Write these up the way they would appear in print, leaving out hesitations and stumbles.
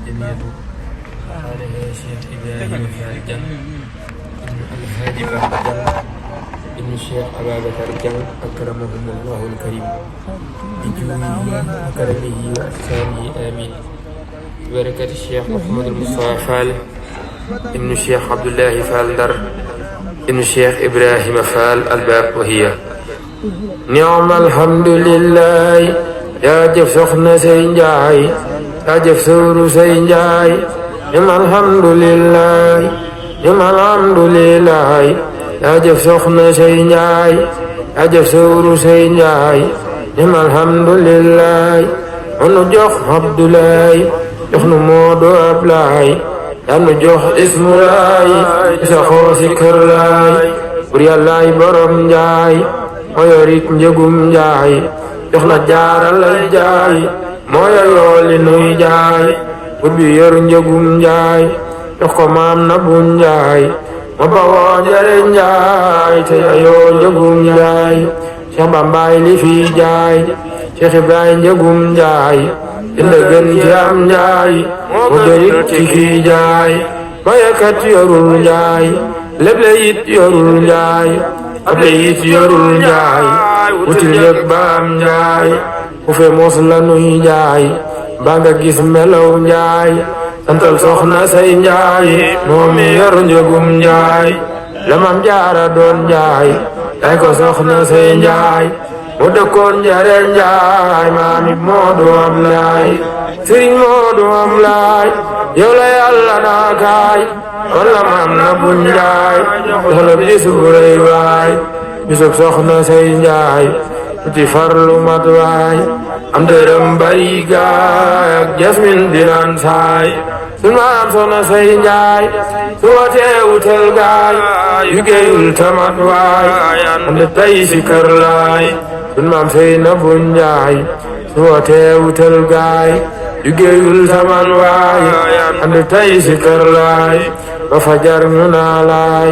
الجميل قاله الشيخ إبراهيم فال جن ابن الهادي بن جن ابن الشيخ أبا بكر جن أكرمهم الله الكريم بجوده وكرمه وإحسانه آمين. بركة الشيخ محمد المصطفى فال ابن الشيخ عبد الله فال در ابن الشيخ إبراهيم فال الباب وهي نعم الحمد لله يا جف سخن سينجاي يا جف سور سينجاي نعم الحمد لله نعم الحمد لله يا جف سخن سينجاي يا جف سور سينجاي نعم الحمد لله ونجح عبد الله نحن مودو أبلاي نجح اسم الله سخو سكر الله وريا الله برم جاي ويريك نجوم جاي joxna jaaralal jaay mooya yooli nuy jaay ubbi yor njëgum jaay jox ko maam na bun jaay ma bawoo jare jaay te yoo njëgum jaay Cheikh Bambaay li fi jaay Cheikh Ibrahim njëgum jaay inde gën ci am jaay mu doyit ci fi jaay mayakat yorul jaay leble yit yorul jaay able yit yorul jaay wutil yëg baam njaay ku fe mos la nuy njaay ba nga gis melaw njaay santal soxna say njaay moomi yor njëgum njaay lamam jaara doon njaay day ko soxna say njaay mu dëkkoon njare njaay maami Moodu Ablaay Sëriñ Moodu Ablaay yow la Yàlla naakaay walla maam na bu njaay doxla bisu rëy waay bisub soxna say njaay uti farlu mat waay am dërëm bari gaay ak jasmin dinaan saay sun maam soxna say njaay su wootee wutal gaay liggéeyul tamat waay am de tay si kër laay sun maam say na bu njaay su wootee wutal gaay liggéeyul tamat waay am de tay si kër laay ba fajar ñu naa laay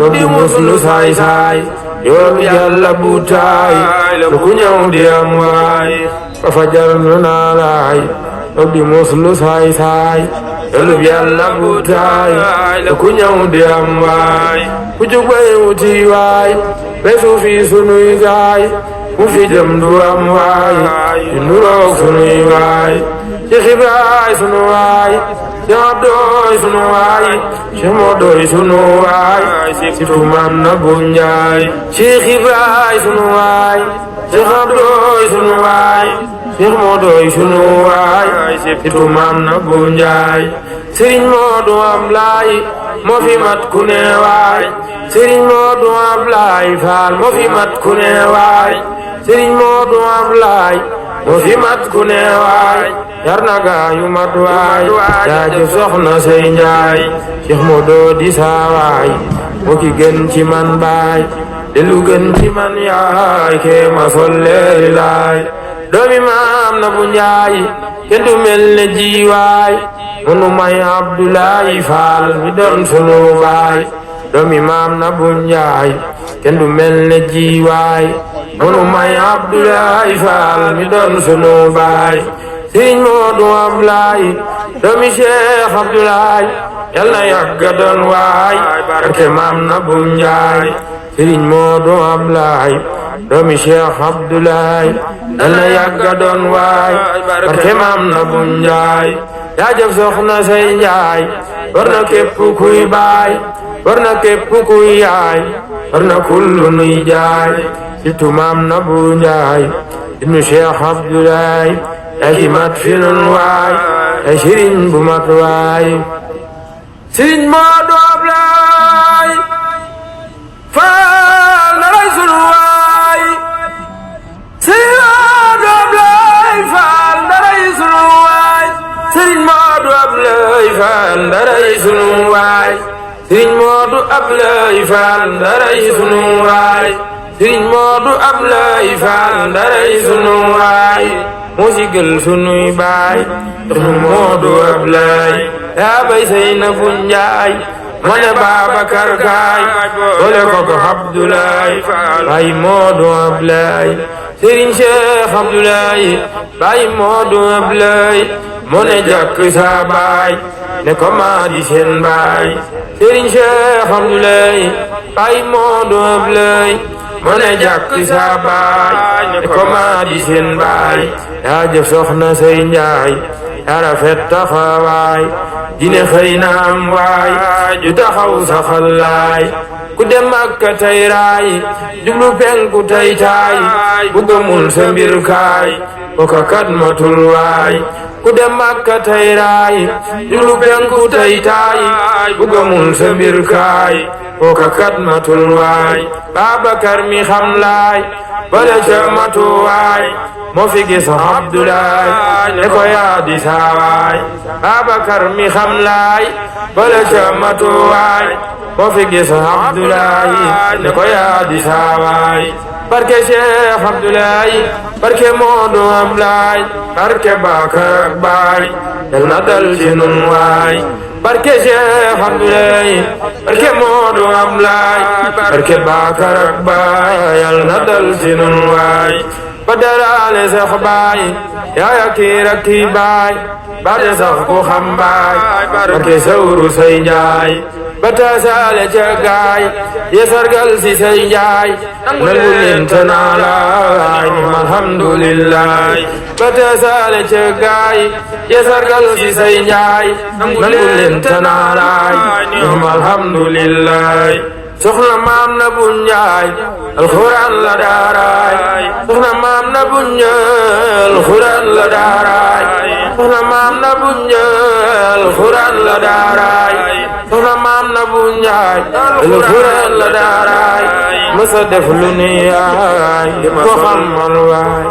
doog di muslu saay saay yoon Yàlla bu taay lu ku ñëw di am waay ba fajar ñu naa laay doog di muslu saay saay yoon Yàlla bu taay lu ku ñëw di am waay ku jug bay wuti waay besu fi sunuy gaay mu fi dem du am waay di nuroog sunuy waay Cheikh Ibrahima sunu waay Cheikh Abdooy sunu waay Cheikh Moodoy sunu waay situ maam na bu njaay Cheikh Ibrahima sunu waay Cheikh Abdooy sunu waay Cheikh Moodoy sunu waay situ maam na bu njaay Sëriñ Moodu Ablaay moo fi mat ku ne waay Sëriñ Moodu Ablaay Faal moo fi mat ku ne waay Sëriñ Moodu Ablaay moo fi mat ku ne waay yar na gaayu mat waay jaajëf soxna say njaay Cheikh Moodu di saa waay moo ki gën ci man baay de lu gën ci man yaay kee ma sol leeri laay doomi maam na bu njaay kenn du mel ne ji waay munu may Abdoulaye Fall mi doon sunu baay doomi maam na bu njaay kenn du mel ne ji waay munu may Abdoulaye Fall mi doon sunu baay Sëriñ Moodu Ablaay doomi Cheikh Abdoulaye yal na yàgga doon waay barke maam na bu njaay Sëriñ Moodu Ablaay doomi Cheikh Abdoulaye yal na yàgga doon waay barke maam na bu njaay jaajëf soxna say njaay war na képp kuy baay war na képp kuy yaay war na kullu nuy jaay situ maam na bu njaay ibnu Cheikh Abdoulaye ay mat fi nun waay ay sëriñ bu mat waay Sëriñ Moodu Ablaay Faal naray sunu waay Sëriñ Moodu Ablaay Faal naray sunu waay Sëriñ Moodu Ablaay Faal naray sunu waay Sëriñ Moodu Ablaay Faal naray sunu waay Sëriñ Moodu Ablaay Faal naray sunu waay moo si gël sunuy baay sunu Moodu Ablaay yaa bay say na bu njaay moo ne Baabakar kaay boole ko ko Abdoulaye baay Moodu Ablaay Sëriñ Cheikh Abdoulaye baay Moodu Ablaay mu ne jàkk saa baay ne ko maa di seen baay Sëriñ Cheikh Abdoulaye baay Moodu Ablaye mu ne jàkk saa baay ne ko maa di seen baay yaa jëf soxna say njaay yaa rafet taxawaay dine xëy na am waay ju taxaw saxal laay ku dem Makka tey raay jublu penku tey taay bu gëmul sa mbir kaay kooka kat matul waay ku dem Makka tey raay jublu penku tey taay bu gëmul sa mbir kaay kooka kat matul waay Babakar mi xam laay bala ca matu waay moo fi gis Abdoulaye ne ko yaa di saawaay Babakar mi xam laay bala ca matu waay moo fi gis Abdoulaye ne ko yaa di saawaay barke Cheikh Abdoulaye barke Moodu Ablaye barke Bakar ak baay yal na dal ci nun waay barke Cheikh Abdoulaye barke Moodu Ablaye barke Bakar ak baay yal na dal ci nun waay badalaale sax baay yaaya kii rakki baay baade sax ku xam baay barke sawru say njaay batasaale ca gaay ye sargal si say njaay nangu leen tanaa laay alhamdulillah batasaale ca gaay ye sargal si say njaay nangu leen tanaa laay alhamdulillah soxna maam na bu njaay alxuraan la daaraay soxna maam na bu njaay alxuraan la daaraay soxna maam na bu njaay alxuraan la daaraay soxna maam na bu njaay alxuraan la daaraay mësa def lu ni yaay ko xamal waay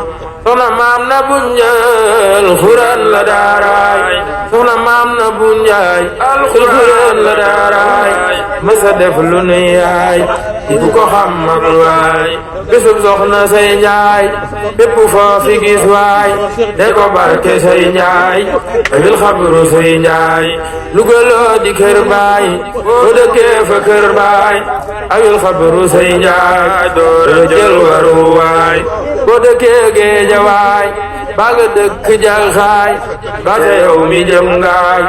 soxna maam na bu njaay alxuraan la daaraay soxna maam na bu njaay alxuraan la daaraay mësa def lu ni yaay ku ko xamal waay bisub soxna say njaay bépp foo fi gis waay de ko barke say njaay abil xabru say njaay lugaloo di kër baay boo dëkkee fa kër baay abil xabru say njaay doora jël waru waay boo dëkkee géeja waay baaga dëkk jal xaay baate yow mi jëm ngaay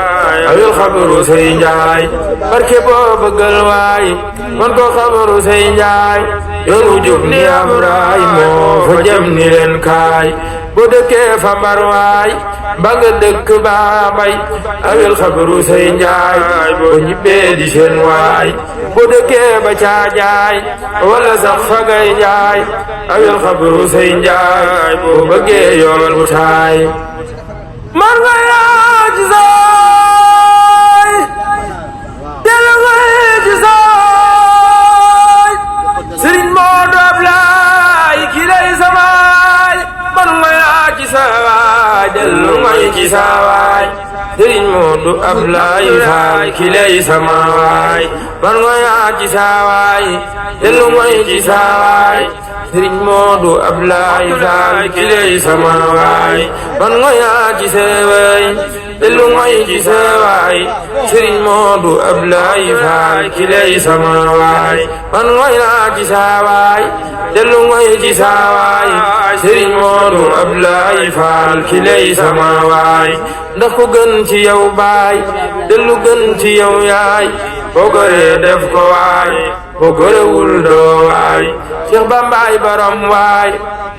abil xabru say njaay barke boo bëggal waay man ko xabru say njaay yoonu jub ni am raay moo fa jëm ni leen kaay boo dëkkee fa mbar waay baaga dëkk baabay abil xabru say njaay boo ñibbee di seen waay boo dëkkee ba caajaay wala sax fa gay njaay abil xabru say njaay boo bëggee yoon bu taay man nga yaa ci saay del nga ci saay Sëriñ Moodu Ablaay ki lay samaay man nga yaa ci saay del nga ci saay Sëriñ Moodu Ablaay faal ki lay samaay man nga yaa ci saay del nga ci saay Sëriñ Moodu Ablaay faal ki lay samaay man nga yaa ci saay dellu ngoy ci sawaay Sëriñ Moodu Ablaay faal ki lay samaay man nga yaa ci sawaay dellu ngoy ci sawaay Sëriñ Moodu Ablaay faal ki lay samaay ndax ku gën ci yow baay dellu gën ci yow yaay boo goree def ko waay boo gorewul doo waay Cheikh Bambaay baram waay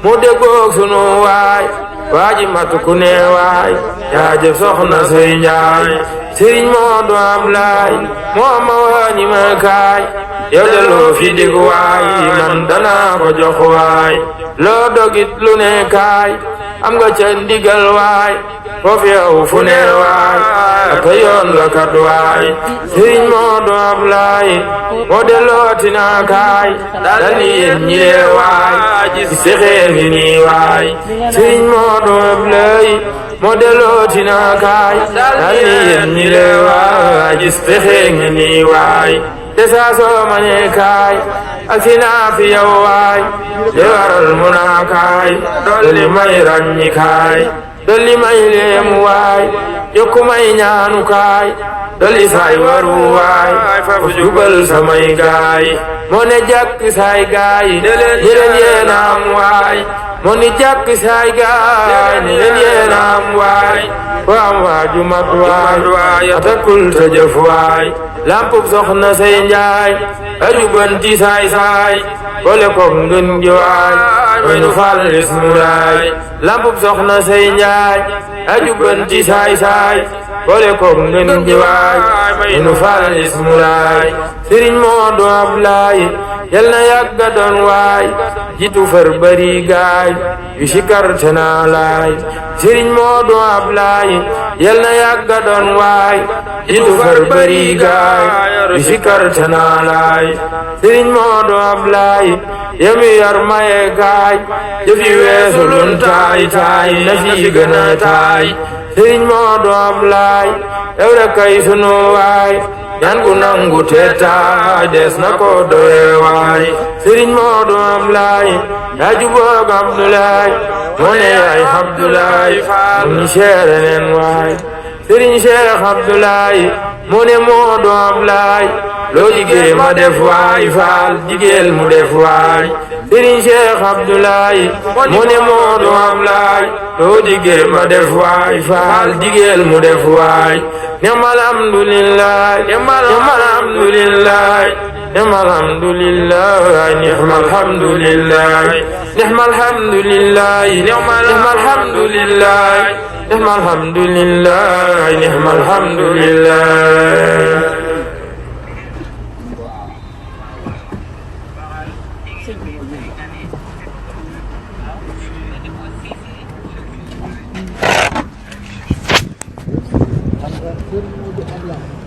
mu déggoog sunu waay waaji matu ku ne waay yaa jëf soxna say njaay Sëriñ Moodu Ablaay moo ma waañi ma kaay yow de loo fi dig waay man danaa ko jox waay loo dogit lu ne kaay am nga ca ndigal waay foofu yow fu ne waay aka yoon la kat waay Sëriñ Moodu Ablaay moo de lootina kaay dal ni yéen ñi lee waay ci sexee ngi nii waay Sëriñ Moodu Ablaay moo de lootina kaay dal ni yéen ñi lee waay ci sexee ngi nii waay te saa soo ma ne kaay ak si naa fi yow waay li waral mu naa kaay dolli may ràññi kaay dolli may leem waay yokku may ñaanukaay dolli saay waru waay faf jubal samay gaay moo ne jàkk saay gaay ne leen yeenaam waay moo ne jàkk saay gaay ne leen yeenaam waay waam waaju mat waay atakul sa jëf waay lampub soxna say njaay ajubanti saay saay boole ko ngën gi waay mooy nu fal ismulaay lampub soxna say njaay ajubanti saay saay boole ko ngën gi waay mooy nu fal ismulaay Sëriñ Moodu Ablaay yal na yàgga doon waay jitu far bari gaay yu sikar te naa laay Sëriñ Moodu Ablaay yal na yàgga doon waay jitu far bari gaay yu sikar te naa laay Sëriñ Moodu Ablaay yemi yar maye gaay jëfi weesu lun taay taay na fi gën a taay Sëriñ Moodu Ablaay yow rek kay sunu waay ñaan gu nangu te taay des na ko doye waay Sëriñ Moodu Ablaay yaa juboog Abdoulaay moo ne yaay Abdoulaay mu ni seere neen waay Sëriñ Cheikh Abdoulaay mu ne Moodu Ablaay loo jigéen ma def waay faal jigéen mu def waay Sëriñ Cheikh Abdoulaay mu ne Moodu Ablaay loo jigéen ma def waay faal jigéen mu def waay ni'mal hamdulillah ni'mal hamdulillah ni'mal hamdulillah ni'mal hamdulillah ni'mal hamdulillah ni'mal hamdulillah ni'mal hamdulillah ni'mal hamdulillah Firman Allah